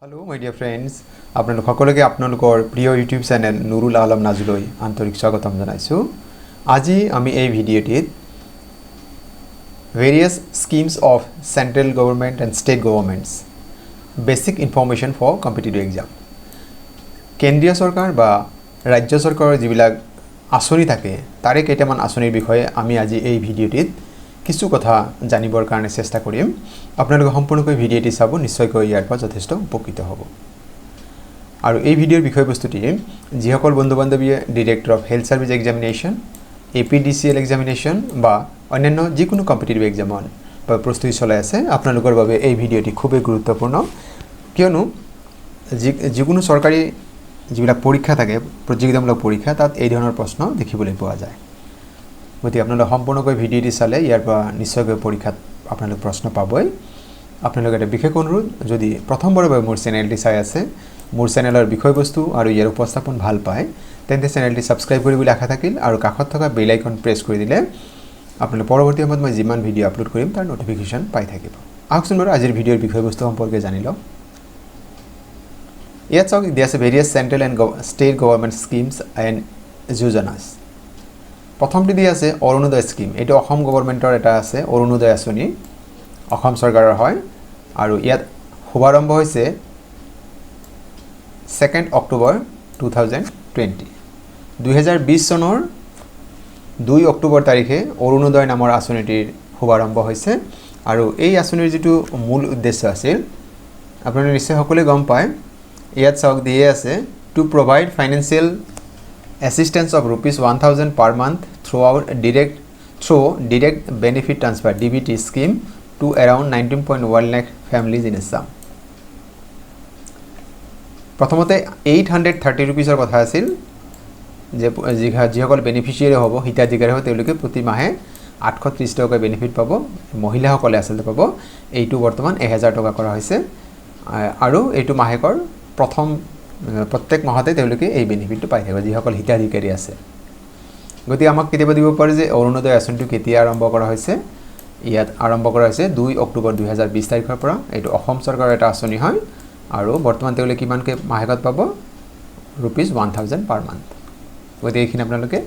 Hello my dear friends आपनालोक सकलोके आपनालोকৰ প্ৰিয় ইউটিউব চেনেল নুৰুল আলম নাজুলৈ আন্তৰিক স্বাগতম জনাইছো। আজি আমি এই ভিডিঅ'টিত various schemes of central government and state governments basic information for competitive exam কেন্দ্ৰীয় চৰকাৰ বা ৰাজ্য চৰকাৰৰ যিবিলাক আঁচনি থাকে তাৰে কেইটামান আঁচনিৰ বিষয়ে আমি আজি এই ভিডিঅ'টিত কিছু কথা জানিবৰ কাৰণে চেষ্টা কৰিম। আপোনালোকে সম্পূৰ্ণকৈ ভিডিঅ'টি চাব, নিশ্চয়কৈ ইয়াৰ পৰা যথেষ্ট উপকৃত হ'ব। আৰু এই ভিডিঅ'ৰ বিষয়বস্তুটি যিসকল বন্ধু বান্ধৱীয়ে director of health service examination, APDCL examination বা অন্যান্য যিকোনো কম্পিটিটিভ এক্সামৰ বাবে প্ৰস্তুতি চলাই আছে আপোনালোকৰ বাবে এই ভিডিঅ'টি খুবেই গুৰুত্বপূৰ্ণ, কিয়নো যিকোনো চৰকাৰী যিবিলাক পৰীক্ষা থাকে প্ৰতিযোগিতামূলক পৰীক্ষা তাত এই ধৰণৰ প্ৰশ্ন দেখিবলৈ পোৱা যায়। গতিকে আপোনালোকে সম্পূৰ্ণকৈ ভিডিঅ'টি চালে ইয়াৰ পৰা নিশ্চয়কৈ পৰীক্ষাত আপোনালোকে প্ৰশ্ন পাবই। আপোনালোকে এটা বিশেষ অনুৰোধ, যদি প্ৰথমবাৰৰ বাবে মোৰ চেনেলটি চাই আছে, মোৰ চেনেলৰ বিষয়বস্তু আৰু ইয়াৰ উপস্থাপন ভাল পায়, তেন্তে চেনেলটি ছাবস্ক্ৰাইব কৰিবলৈ আশা থাকিল আৰু কাষত থকা বেল আইকন প্ৰেছ কৰি দিলে আপোনালোকে পৰৱৰ্তী সময়ত মই যিমান ভিডিঅ' আপলোড কৰিম তাৰ নটিফিকেশ্যন পাই থাকিব। আহকচোন বাৰু আজিৰ ভিডিঅ'ৰ বিষয়বস্তু সম্পৰ্কে জানি লওঁ। ইয়াত চাওক, দিয়া আছে various central and state government schemes and যোজনাছ। প্ৰথমটি দিয়া আছে অৰুণোদয় স্কিম। এইটো অসম গভৰ্নমেণ্টৰ এটা আছে অৰুণোদয় আঁচনি, অসম চৰকাৰৰ হয় আৰু ইয়াত শুভাৰম্ভ হৈছে 2 অক্টোবৰ 2020। 2020 চনৰ 2 অক্টোবৰ তাৰিখে অৰুণোদয় নামৰ আঁচনিটিৰ শুভাৰম্ভ হৈছে আৰু এই আঁচনিৰ যিটো মূল উদ্দেশ্য আছিল আপোনালোকে নিশ্চয় সকলোৱে গম পায়। ইয়াত চাওক দিয়ে আছে two provide financial assistance of ₹1,000 per month through direct benefit transfer DBT scheme to around 19.1 lakh families in Assam. প্ৰথমতে 830 rupeesৰ কথা আছিল যে যিসকল বেনিফিচিয়াৰী হ'ব, হিতাধিকাৰী হ'ব, তেওঁলোকে প্ৰতি মাহে 830 টকা বেনিফিট পাব, মহিলাসকলে আচলতে পাব। এইটো বৰ্তমান 1000 টকা কৰা হৈছে আৰু এইটো মাহেকৰ প্ৰত্যেক মাহতে তেওঁলোকে এই বেনিফিটটো পাই থাকিব যিসকল হিতাধিকাৰী আছে। গতিকে আমাক কেতিয়াবা দিব পাৰে যে অৰুণোদয় আঁচনিটো কেতিয়া আৰম্ভ কৰা হৈছে। ইয়াত আৰম্ভ কৰা হৈছে 2 অক্টোবৰ 2020 তাৰিখৰ পৰা। এইটো অসম চৰকাৰৰ এটা আঁচনি হয় আৰু বৰ্তমান তেওঁলোকে কিমানকৈ মাহেকত পাব? ₹1,000 পাৰ মান্থ। গতিকে এইখিনি আপোনালোকে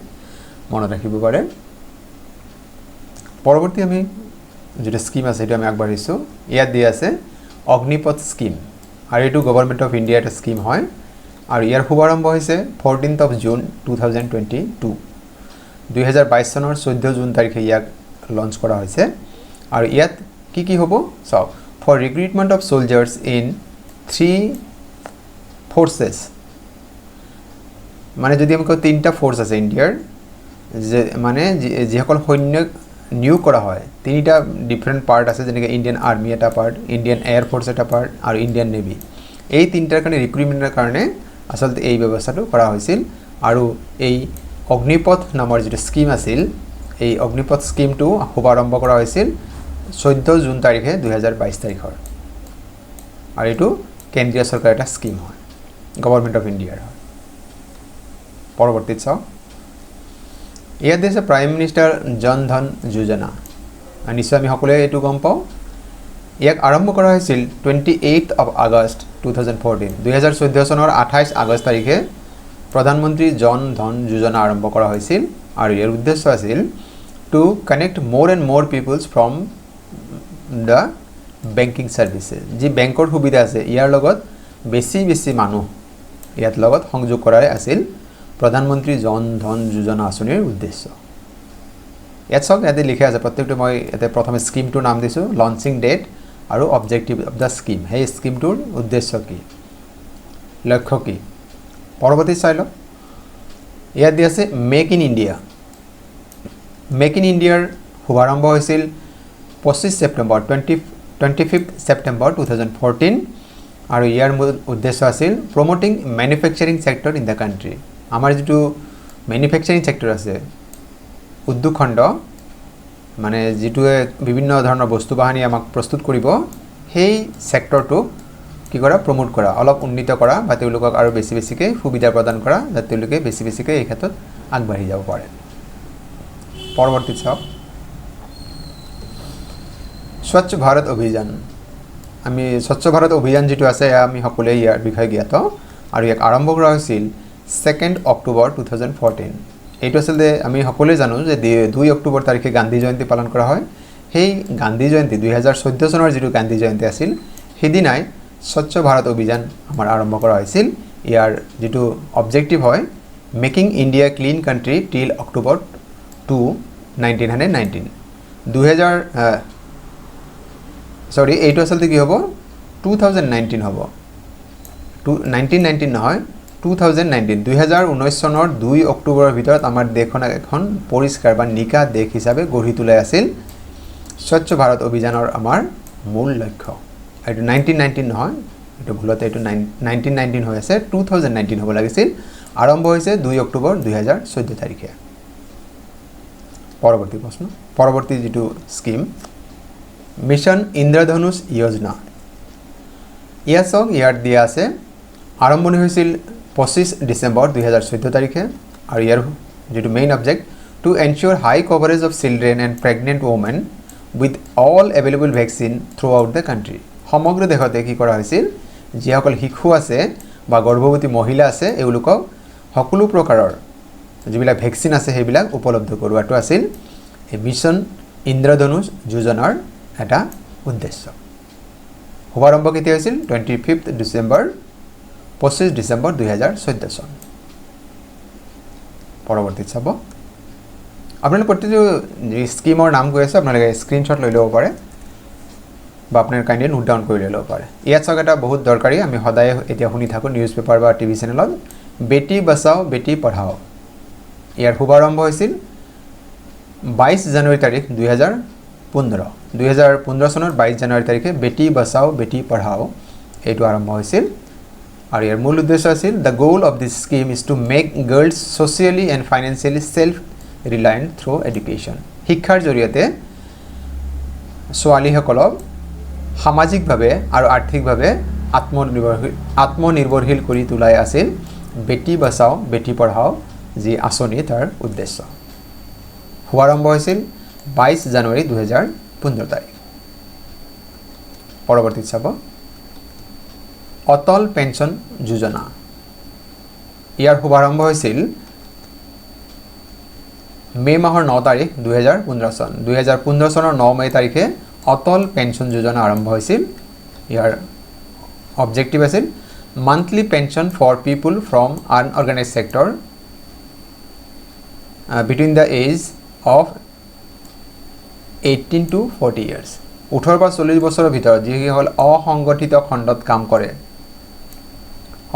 মনত ৰাখিব পাৰে। পৰৱৰ্তী আমি যিটো স্কিম আছে সেইটো আমি আগবাঢ়িছোঁ। ইয়াত দিয়া আছে অগ্নিপথ স্কিম আৰু এইটো গভৰ্নমেণ্ট অফ ইণ্ডিয়াৰ এটা স্কিম হয় আৰু ইয়াৰ শুভাৰম্ভ হৈছে 14 জুন 2022। 2022 চনৰ 14 জুন তাৰিখে ইয়াক লঞ্চ কৰা হৈছে আৰু ইয়াত কি হ'ব চাওক। For recruitment of soldiers in 3 forces, মানে যদি আমি কওঁ 3টা ফ'ৰ্চ আছে ইণ্ডিয়াৰ, যে মানে যিসকল সৈন্যক নিয়োগ কৰা হয় 3টা ডিফাৰেণ্ট পাৰ্ট আছে, যেনেকৈ ইণ্ডিয়ান আৰ্মি এটা পাৰ্ট, ইণ্ডিয়ান এয়াৰ ফ'ৰ্চ এটা পাৰ্ট আৰু ইণ্ডিয়ান নেভি। এই 3টাৰ কাৰণে ৰিক্ৰুইটমেণ্টৰ কাৰণে আচলতে এই ব্যৱস্থাটো কৰা হৈছিল আৰু এই অগ্নিপথ নামৰ যিটো স্কিম আছিল, এই অগ্নিপথ স্কিমটো শুভাৰম্ভ কৰা হৈছিল 14 জুন তাৰিখে 2022 তাৰিখৰ আৰু এইটো কেন্দ্ৰীয় চৰকাৰৰ এটা স্কিম হয়, গভৰ্নমেণ্ট অফ ইণ্ডিয়াৰ হয়। পৰৱৰ্তীত চাওক, ইয়াত দিছে প্ৰাইম মিনিষ্টাৰ জন ধন যোজনা। নিশ্চয় আমি সকলোৱে এইটো গম পাওঁ। ইয়াক আৰম্ভ কৰা হৈছিল 28 আগষ্ট 2014। 2014 চনৰ 28 আগষ্ট তাৰিখে প্ৰধানমন্ত্ৰী জন ধন যোজনা আৰম্ভ কৰা হৈছিল আৰু ইয়াৰ উদ্দেশ্য আছিল to connect more and more peoples from the banking services. যি বেংকৰ সুবিধা আছে ইয়াৰ লগত বেছি মানুহ ইয়াত লগত সংযোগ কৰাই আছিল প্ৰধানমন্ত্ৰী জন ধন যোজনা আঁচনিৰ উদ্দেশ্য। ইয়াত চাওক, ইয়াতে লিখা আছে প্ৰত্যেকটো, মই ইয়াতে প্ৰথমে স্কিমটোৰ নাম দিছোঁ, লঞ্চিং ডেট আৰু অবজেক্টিভ অফ দ্য স্কিম, সেই স্কিমটোৰ উদ্দেশ্য কি, লক্ষ্য কি। পৰৱৰ্তী চাই লওক, ইয়াত দি আছে make in India. Make in ইণ্ডিয়াৰ শুভাৰম্ভ হৈছিল 25 ছেপ্টেম্বৰ 2014 আৰু ইয়াৰ মূল উদ্দেশ্য আছিল promoting manufacturing sector in the country. আমাৰ যিটো মেনুফেকচাৰিং ছেক্টৰ আছে, উদ্যোগ খণ্ড, মানে যিটোৱে বিভিন্ন ধৰণৰ বস্তু বাহানি আমাক প্ৰস্তুত কৰিব, সেই ছেক্টৰটোক কি কৰা, প্ৰমোট কৰা, অলপ উন্নীত কৰা বা তেওঁলোকক আৰু বেছিকৈ সুবিধা প্ৰদান কৰা, যাতে তেওঁলোকে বেছিকৈ এই ক্ষেত্ৰত আগবাঢ়ি যাব পাৰে। পৰৱৰ্তীত চাওক, স্বচ্ছ ভাৰত অভিযান। আমি স্বচ্ছ ভাৰত অভিযান যেটো আছে আমি সকলোৱে ইয়াৰ বিষয়ে জ্ঞাত আৰু ইয়াক আৰম্ভ কৰা হৈছিল 2 অক্টোবৰ 2014 এইটো আচলতে আমি সকলোৱে জানো যে 2 অক্টোবৰ তাৰিখে গান্ধী জয়ন্তী পালন কৰা হয় সেই গান্ধী জয়ন্তী 2014 চনৰ যেটো গান্ধী জয়ন্তী আছিল সেইদিনাই স্বচ্ছ ভাৰত অভিযান আমাৰ আৰম্ভ কৰা হৈছিল ইয়াৰ যেটো অবজেক্টিভ হয় মেকিং ইণ্ডিয়া ক্লিন কান্ট্ৰি টিল অক্টোবৰ 2 1919 সৰি এইটো আচলতে কি হ'ব 2019 হ'ব 1919 নহয় 2019 চনৰ 2 অক্টোবৰৰ ভিতৰত আমাৰ দেশখন এখন পৰিষ্কাৰ বা নিকা দেশ হিচাপে গঢ়ি তোলাই আছিল স্বচ্ছ ভাৰত অভিযানৰ আমাৰ মূল লক্ষ্য এইটো 1919 নহয় এইটো ভুলতে এইটো 1919 হৈ আছে 2019 হ'ব লাগিছিল আৰম্ভ হৈছে 2 অক্টোবৰ 2014 তাৰিখে পৰৱৰ্তী প্ৰশ্ন পৰৱৰ্তী যেটো স্কিম মিশন ইন্দ্ৰধনুষ যোজনা ইয়াক ইয়াৰ দিয়া আছে আৰম্ভণি হৈছিল 25 ডিসেম্বৰ 2014 তাৰিখে আৰু ইয়াৰ যেটো main objective to ensure high coverage of children and pregnant women with all available vaccine throughout the country সমগ্ৰ দেশতে কি কৰা হৈছিল যিসকল শিশু আছে বা গৰ্ভৱতী মহিলা আছে এওঁলোকক সকলো প্ৰকাৰৰ যিবিলাক ভ্যাকচিন আছে সেইবিলাক উপলব্ধ কৰোৱাটো আছিল এই মিশন ইন্দ্ৰধনুষ যোজনাৰ এটা উদ্দেশ্য শুভাৰম্ভ কেতিয়া হৈছিল 25 ডিসেম্বৰ 25 ডিসেম্বৰ 2014 চন পৰৱৰ্তী চাব আপোনালোকে প্ৰতিটো স্কিমৰ নাম কৈ আছে আপোনালোকে স্ক্ৰিনশ্বট লৈ ল'ব পাৰে বা আপোনাৰ কাইণ্ডলি নোট ডাউন কৰি ল'ব পাৰে ইয়াত চাওক এটা বহুত দৰকাৰী আমি সদায় এতিয়া শুনি থাকো নিউজ পেপাৰ বা টিভি চেনেলত বেটি বচাও বেটি পঢ়াও ইয়াৰ শুভাৰম্ভ হৈছিল 22 জানুৱাৰী তাৰিখ 2015 চনৰ 22 জানুৱাৰী তাৰিখে বেটি বচাও বেটি পঢ়াও এইটো আৰম্ভ হৈছিল আৰু ইয়াৰ মূল উদ্দেশ্য আছিল the goal of this scheme is to make girls socially and financially self reliant through education শিক্ষাৰ জৰিয়তে ছোৱালীসকলক সামাজিকভাৱে আৰু আৰ্থিকভাৱে আত্মনিৰ্ভৰশীল কৰি তোলাই আছিল বেটি বচাও বেটি পঢ়াও যি আঁচনি তাৰ উদ্দেশ্য শুভাৰম্ভ হৈছিল 22 জানুৱাৰী 2015 তাৰিখ পৰৱৰ্তী চাব অটল পেঞ্চন যোজনা ইয়াৰ শুভাৰম্ভ হৈছিল মে মাহৰ 9 তাৰিখ 2015 চন 2015 চনৰ 9 মে তাৰিখে অটল পেঞ্চন যোজনা আৰম্ভ হৈছিল ইয়াৰ অবজেক্টিভ আছিল monthly pension for people from unorganised sector between the age of 18 to 40 years 18 পৰা 40 বছৰৰ ভিতৰত যিসকল অসংগঠিত খণ্ডত কাম কৰে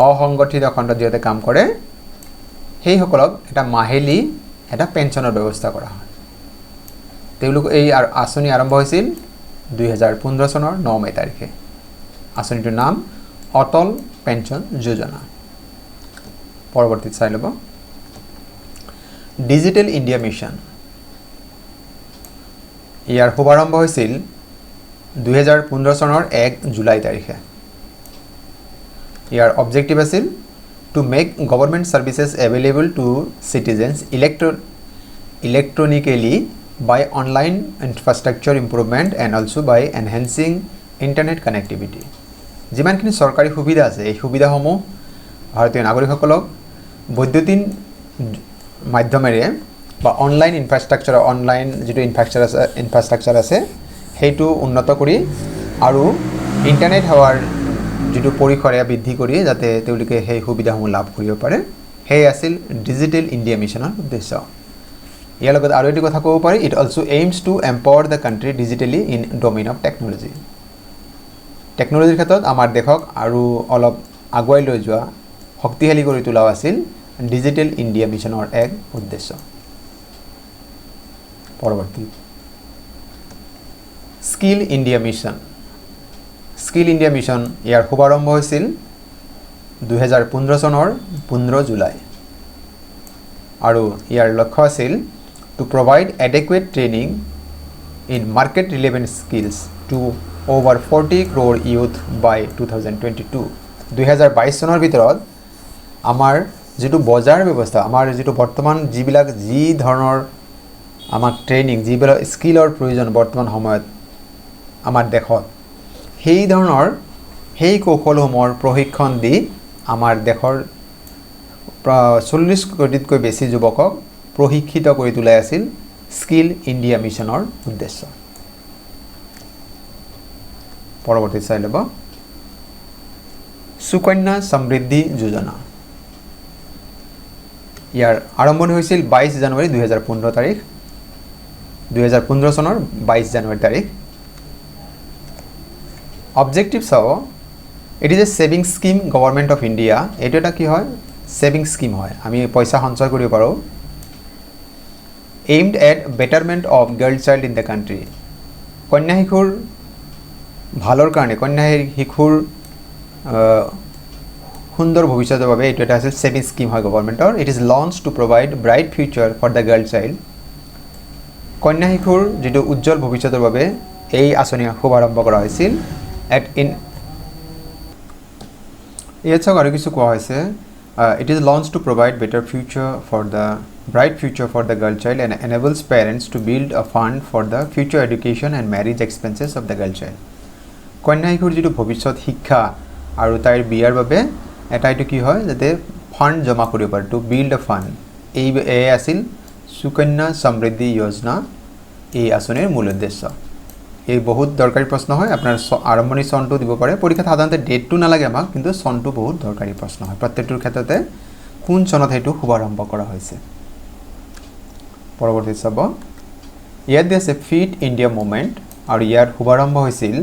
অসংগঠিত খণ্ডত যিতে কাম কৰে সেইসকলক এটা মাহেলী এটা পেঞ্চনৰ ব্যৱস্থা কৰা হয় তেওঁলোক এই আঁচনি আৰম্ভ হৈছিল 2015 চনৰ 9 মে তাৰিখে আঁচনিটোৰ নাম অটল পেঞ্চন যোজনা পৰৱৰ্তী চাই ল'ব ডিজিটেল ইণ্ডিয়া মিছন ইয়াৰ শুভাৰম্ভ হৈছিল 2015 চনৰ 1 জুলাই তাৰিখে ইয়াৰ অবজেক্টিভ আছিল to make government services available to citizens electronically by online infrastructure improvement and also by enhancing internet connectivity যিমানখিনি চৰকাৰী সুবিধা আছে এই সুবিধাসমূহ ভাৰতীয় নাগৰিকসকলক বৈদ্যুতিন মাধ্যমেৰে বা অনলাইন ইনফ্ৰাষ্ট্ৰাকচাৰ অনলাইন যেটো ইনফ্ৰাষ্ট্ৰাকচাৰ আছে সেইটো উন্নত কৰি আৰু ইণ্টাৰনেট সেৱাৰ যেটো পৰিসৰে বৃদ্ধি কৰি যাতে তেওঁলোকে সেই সুবিধাসমূহ লাভ কৰিব পাৰে সেই আছিল ডিজিটেল ইণ্ডিয়া মিছনৰ উদ্দেশ্য ইয়াৰ লগত আৰু এটি কথা ক'ব পাৰি it also aims to empower the country digitally in domain of technology টেকনলজিৰ ক্ষেত্ৰত আমাৰ দেশক আৰু অলপ আগুৱাই লৈ যোৱা শক্তিশালী কৰি তোলা আছিল ডিজিটেল ইণ্ডিয়া মিছনৰ এক উদ্দেশ্য পৰৱৰ্তী স্কিল ইণ্ডিয়া মিছন ইয়াৰ শুভাৰম্ভ হৈছিল 2015 চনৰ 15 জুলাই আৰু ইয়াৰ লক্ষ্য আছিল to provide adequate training in market relevant skills to over 40 crore youth by 2022 2022 চনৰ ভিতৰত আমাৰ যেটো বজাৰ ব্যৱস্থা আমাৰ যেটো বৰ্তমান যিবিলাক যি ধৰণৰ আমাৰ ট্ৰেইনিং যিবিলাক স্কিলৰ প্ৰয়োজন বৰ্তমান সময়ত আমাৰ দেশত সেই ধৰণৰ সেই কৌশলসমূহৰ প্ৰশিক্ষণ দি আমাৰ দেশৰ 40 কোটিতকৈ বেছি যুৱকক প্ৰশিক্ষিত কৰি তোলাই আছিল স্কিল ইণ্ডিয়া মিছনৰ উদ্দেশ্য। পৰৱৰ্তী চাই ল'ব সুকন্যা সমৃদ্ধি যোজনা। ইয়াৰ আৰম্ভণি হৈছিল 22 জানুৱাৰী 2015 তাৰিখ 2015 চনৰ 22 জানুৱাৰী তাৰিখ। অবজেক্টিভ চাব, it is a saving scheme government of India. এইটো এটা কি হয়, সেভিং স্কিম হয়, আমি পইচা সঞ্চয় কৰিব পাৰোঁ। Aimed at betterment of girl child in the country. কন্যা শিশুৰ ভালৰ কাৰণে, কন্যা শিশুৰ সুন্দৰ ভৱিষ্যতৰ বাবে এইটো এটা আছিল সেভিং স্কিম হয় গভৰ্ণমেণ্টৰ। It is launch to provide bright future for the girl child. কন্যা শিশুৰ যিটো উজ্জ্বল ভৱিষ্যতৰ বাবে এই আঁচনি শুভাৰম্ভ কৰা হৈছিল। ইয়াত চাওক আৰু কিছু কোৱা হৈছে, it is launch to provide better future for the bright future for the girl child and enables parents to build a fund for the future education and marriage expenses of the girl child. কন্যা শিশুৰ যিটো ভৱিষ্যত শিক্ষা আৰু তাইৰ বিয়াৰ বাবে এটা এইটো কি হয়, যাতে ফাণ্ড জমা কৰিব পাৰে, টু বিল্ড আ ফাণ্ড। এই আছিল সুকন্যা সমৃদ্ধি যোজনা, এই আঁচনিৰ মূল উদ্দেশ্য। এই বহুত দৰকাৰী প্ৰশ্ন হয়, আপোনাৰ আৰম্ভণি চনটো দিব পাৰে পৰীক্ষাত। সাধাৰণতে ডেটটো নালাগে আমাক, কিন্তু চনটো বহুত দৰকাৰী প্ৰশ্ন হয় প্ৰত্যেকটোৰ ক্ষেত্ৰতে, কোন চনত সেইটো শুভাৰম্ভ কৰা হৈছে। পৰৱৰ্তী চাব, ইয়াত দিয়া আছে ফিট ইণ্ডিয়া মুভমেণ্ট, আৰু ইয়াৰ শুভাৰম্ভ হৈছিল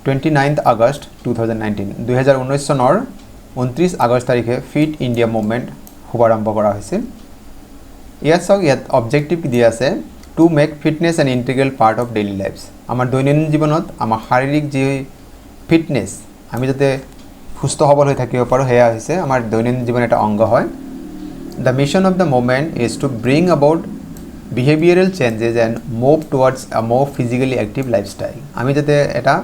29 আগষ্ট 2019, 2019 চনৰ 29 আগষ্ট তাৰিখে ফিট ইণ্ডিয়া মুভমেণ্ট শুভাৰম্ভ কৰা হৈছিল। ইয়াত চাওক, ইয়াত অবজেক্টিভ দিয়া আছে to make fitness N integral part of daily lives. আমাৰ দৈনন্দিন জীৱনত আমাৰ শাৰীৰিক যি ফিটনেছ, আমি যাতে সুস্থ সবল হৈ থাকিব পাৰোঁ, সেয়া হৈছে আমাৰ দৈনন্দিন জীৱনৰ এটা অংগ হয়। The mission of the movement is two bring about behavioural changes and move towards আ মোৰ ফিজিকেলি এক্টিভ লাইফষ্টাইল। আমি যাতে এটা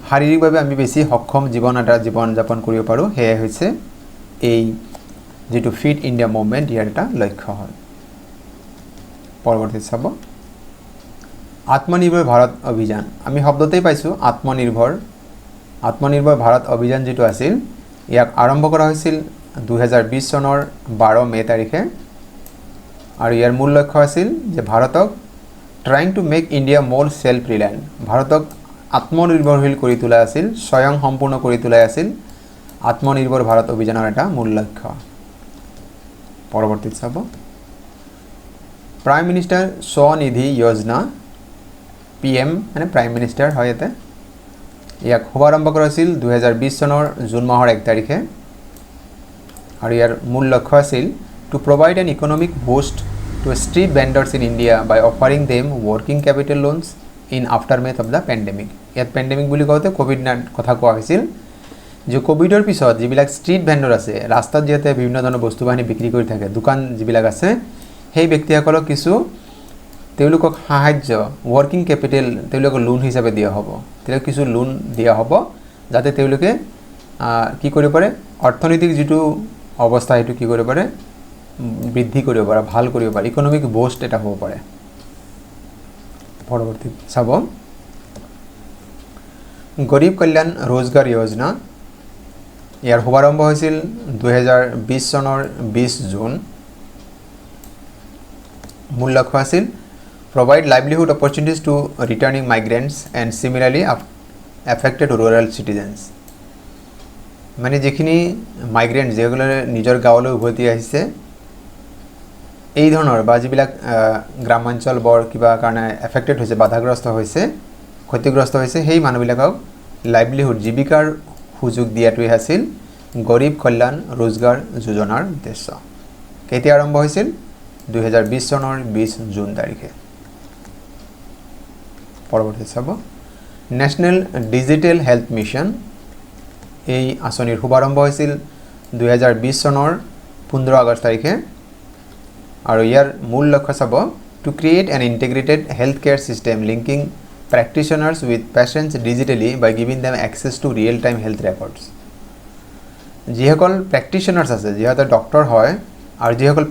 শাৰীৰিকভাৱে আমি বেছি সক্ষম জীৱন যাপন কৰিব পাৰোঁ, সেয়াই হৈছে এই যিটো ফিট ইণ্ডিয়া মুভমেণ্ট, ইয়াৰ এটা লক্ষ্য হয়। পৰৱৰ্তী চাব, আত্মনিৰ্ভৰ ভাৰত অভিযান। আমি শব্দতেই পাইছোঁ আত্মনিৰ্ভৰ ভাৰত অভিযান যিটো আছিল, ইয়াক আৰম্ভ কৰা হৈছিল 2020 চনৰ 12 মে তাৰিখে, আৰু ইয়াৰ মূল লক্ষ্য আছিল যে ভাৰতক ট্ৰাইং টু মেক ইণ্ডিয়া মোৰ সেল্ফ ৰিলায়েণ্ট, ভাৰতক আত্মনিৰ্ভৰশীল কৰি তোলা আছিল, স্বয়ং সম্পূৰ্ণ কৰি তোলাই আছিল আত্মনিৰ্ভৰ ভাৰত অভিযানৰ এটা মূল লক্ষ্য। পৰৱৰ্তীত চাব, প্ৰাইম মিনিষ্টাৰ স্বনিধি যোজনা, PM মানে প্ৰাইম মিনিষ্টাৰ হয় ইয়াতে। ইয়াক শুভাৰম্ভ কৰা হৈছিল 2020 চনৰ জুন মাহৰ 1 তাৰিখে, আৰু ইয়াৰ মূল লক্ষ্য আছিল to provide an economic boost to street vendors in India by offering them working capital loans in aftermath of the pandemic. ইয়াত পেণ্ডেমিক বুলি কওঁতে ক'ভিড-19 কথা কোৱা হৈছিল, যে ক'ভিডৰ পিছত যিবিলাক ষ্ট্ৰীট ভেণ্ডৰ আছে, ৰাস্তাত যিহেতু বিভিন্ন ধৰণৰ বস্তু বাহিনী বিক্ৰী কৰি থাকে, দোকান যিবিলাক আছে, সেই ব্যক্তিসকলক কিছু তেওঁলোকক সাহায্য, ৱৰ্কিং কেপিটেল তেওঁলোকক লোন হিচাপে দিয়া হ'ব, তেওঁলোকক কিছু লোন দিয়া হ'ব, যাতে তেওঁলোকে কি কৰিব পাৰে, অৰ্থনৈতিক যিটো অৱস্থা সেইটো কি কৰিব পাৰে, বৃদ্ধি কৰিব পাৰে, ভাল কৰিব পাৰে, ইকনমিক বুষ্ট এটা হ'ব পাৰে। পৰৱৰ্তী চাব, গৰীব কল্যাণ ৰোজগাৰ যোজনা। ইয়াৰ শুভাৰম্ভ হৈছিল 2020 চনৰ 20 জুন। মূল লক্ষ্য আছিল provide livelihood opportunities to returning migrants and similarly affected rural citizens। মানে যিখিনি মাইগ্ৰেণ্ট যিসকলে নিজৰ গাঁৱলৈ উভতি আহিছে, এই ধৰণৰ বা যিবিলাক গ্ৰামাঞ্চল বৰ কিবা কাৰণে এফেক্টেড হৈছে, বাধাগ্ৰস্ত হৈছে, ক্ষতিগ্ৰস্ত হৈছে, সেই মানুহবিলাকক লাইভলিহুড জীৱিকাৰ সুযোগ দিয়াটোৱে আছিল গৰীব কল্যাণ ৰোজগাৰ যোজনাৰ উদ্দেশ্য। কেতিয়া আৰম্ভ হৈছিল? 2020 চনৰ 20 জুন তাৰিখে। পৰৱৰ্তী চাব, নেশ্যনেল ডিজিটেল হেল্থ মিছন। এই আঁচনিৰ শুভাৰম্ভ হৈছিল 2020 চনৰ 15 আগষ্ট তাৰিখে, আৰু ইয়াৰ মূল লক্ষ্য চাব to create an integrated health care system linking practitioners with patients digitally by giving them access to real time health records. যিসকল প্ৰেক্টিশ্যনাৰ্ছ আছে, যিসকল ডক্টৰ হয়, আৰু যিসকল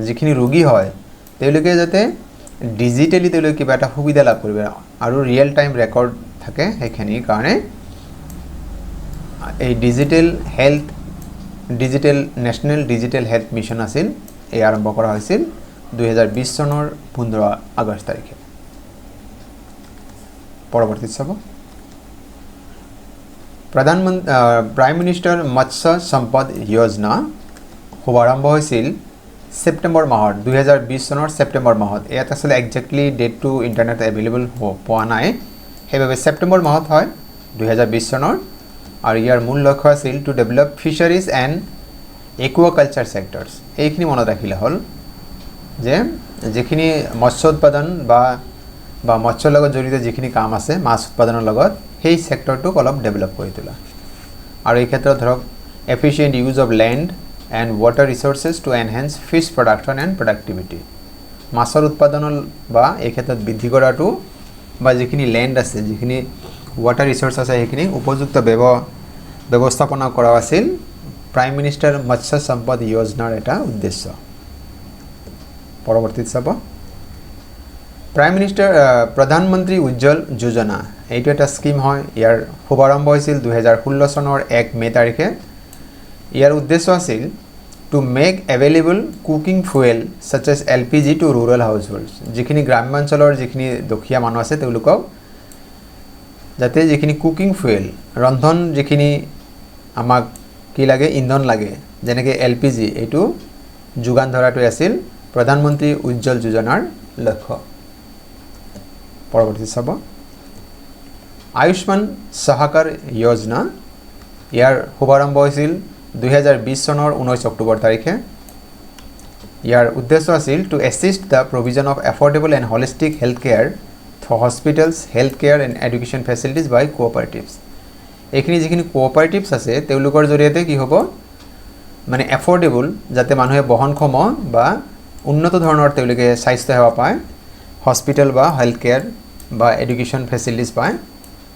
যিখিনি ৰোগী হয়, তেওঁলোকে যাতে ডিজিটেলি তেওঁলোকে কিবা এটা সুবিধা লাভ কৰিব আৰু ৰিয়েল টাইম ৰেকৰ্ড থাকে সেইখিনিৰ কাৰণে এই digital national digital health mission আছিল এই আৰম্ভ কৰা হৈছিল 2020 চনৰ 15 আগষ্ট তাৰিখে পৰৱৰ্তী চাব প্ৰাইম মিনিষ্টাৰ মৎস্য সম্পদ যোজনা শুভাৰম্ভ হৈছিল সেপ্টেম্বৰ মাহত 2020 চনৰ সেপ্টেম্বৰ মাহত ইয়াত আসলে এক্স্যাক্টলি ডেটটো ইন্টাৰনেট এভেইলেবল পোৱা নাই সেইভাবে সেপ্টেম্বৰ মাহত হয় 2020 চনৰ আৰু ইয়াৰ মূল লক্ষ্য আছিল টু ডেভেলপ ফিশাৰিজ এণ্ড একুৱাকালচাৰ সেক্টৰস এইখিনি মনত ৰাখিলে হ'ল যে যিখিনি মৎস্য উৎপাদন বা মৎস্যৰ লগত জড়িত যিখিনি কাম আছে মাছ উৎপাদনৰ লগত সেই সেক্টৰটোক অলপ ডেভেলপ কৰি তোলা আৰু এই ক্ষেত্ৰত ধৰক efficient use of land and water resources to enhance fish production and productivity মাছৰ উৎপাদন বা এই ক্ষেত্ৰত বৃদ্ধি কৰাটো বা যিখিনি ল্যান্ড আছে যিখিনি ওয়াটাৰ ৰিসোৰ্স আছে সেইখিনি উপযুক্ত ব্যৱস্থাপনা কৰা আছিল প্ৰাইম মিনিষ্টাৰ মৎস্য সম্পদ যোজনাৰ এটা উদ্দেশ্য পৰৱৰ্তী চাব প্ৰাইম মিনিষ্টাৰ প্ৰধানমন্ত্ৰী উজ্জ্বল যোজনা এইটো এটা স্কিম হয় ইয়াৰ শুভাৰম্ভ হৈছিল 2016 চনৰ 1 মে তাৰিখে ইয়াৰ উদ্দেশ্য আছিল to make available cooking fuel such as LPG to rural households যিখিনি গ্ৰামাঞ্চলৰ যিখিনি দুখীয়া মানুহ আছে তেওঁলোকক যাতে যিখিনি কুকিং ফুয়েল ৰন্ধন যিখিনি আমাক কি লাগে ইন্ধন লাগে যেনেকৈ LPG এইটো যোগান ধৰাটো আছিল প্ৰধানমন্ত্ৰী উজ্জ্বল যোজনাৰ লক্ষ্য পৰৱৰ্তী চাব আয়ুষ্মান সহকাৰ যোজনা ইয়াৰ শুভাৰম্ভ হৈছিল 2020 চনৰ 19 অক্টোবৰ তাৰিখে ইয়াৰ উদ্দেশ্য আছিল to assist the provision of affordable and holistic health care for hospitals health care and education facilities by cooperatives এইখিনি যিখিনি কোঅপাৰেটিভছ আছে তেওঁলোকৰ জৰিয়তে কি হ'ব মানে এফৰ্ডেবল যাতে মানুহে বহনক্ষম বা উন্নত ধৰণৰ তেওঁলোকে স্বাস্থ্য সেৱা পায় হস্পিটেল বা হেল্থ কেয়াৰ বা এডুকেশ্যন ফেচিলিটিজ পায়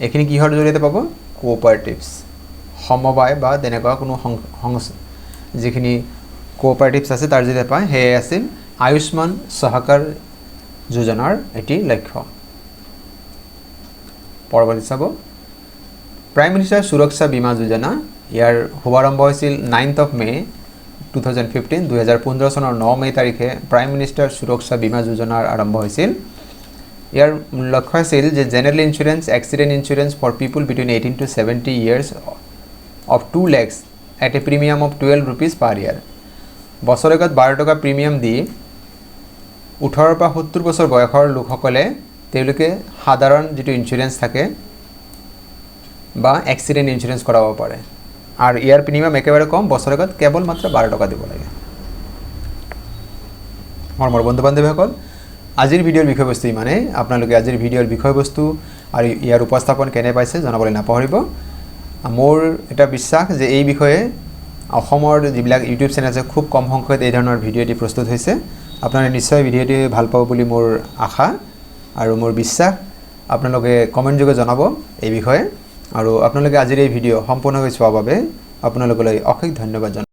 এইখিনি কিহৰ জৰিয়তে পাব কোঅপাৰেটিভছ সমবায় বা তেনেকুৱা কোনো যিখিনি কোঅপাৰেটিভছ আছে তাৰ জৰিয়তে পায় সেয়ে আছিল আয়ুষ্মান সহকাৰ যোজনাৰ এটি লক্ষ্য পৰৱৰ্তী চাব প্ৰাইম মিনিষ্টাৰ সুৰক্ষা বীমা যোজনা ইয়াৰ শুভাৰম্ভ হৈছিল 9th of May 2015 2015 চনৰ 9 মে তাৰিখে প্ৰাইম মিনিষ্টাৰ সুৰক্ষা বীমা যোজনাৰ আৰম্ভ হৈছিল ইয়াৰ লক্ষ্য আছিল যে general insurance accident insurance for people between 18 to 70 years of 2 lakhs at a premium of 12 rupees per year বছৰেকত 12 টকা প্ৰিমিয়াম দি 18 পৰা 70 বছৰ বয়সৰ লোকসকলে তেওঁলোকে সাধাৰণ যেটো ইন্স্যুৰেন্স থাকে বা এক্সিডেন্ট ইন্স্যুৰেন্স কৰাব পাৰে আৰু ইয়াৰ প্ৰিমিয়াম একেবাৰে কম বছৰেকত কেৱল মাত্ৰ 12 টকা দিব লাগে মোৰ বন্ধু বান্ধৱীসকল আজিৰ ভিডিঅ'ৰ বিষয়বস্তু মানে আপোনালোকে আজিৰ ভিডিঅ'ৰ বিষয়বস্তু আৰু ইয়াৰ উপস্থাপন কেনে পাইছে জনাবলৈ নাপাহৰিব মোৰ এটা বিশ্বাস যে এই বিষয়ে অসমৰ যিবিলাক ইউটিউব চেনেল আছে খুব কম সংখ্যক এই ধৰণৰ ভিডিঅ'টি প্ৰস্তুত হৈছে আপোনালোকে নিশ্চয় ভিডিঅ'টি ভাল পাব বুলি মোৰ আশা আৰু মোৰ বিশ্বাস আপোনালোকে কমেন্ট যোগে জনাব এই বিষয়ে আৰু আপোনালোকে আজিৰ এই ভিডিঅ' সম্পূৰ্ণকৈ চোৱাৰ বাবে আপোনালোকলৈ অশেষ ধন্যবাদ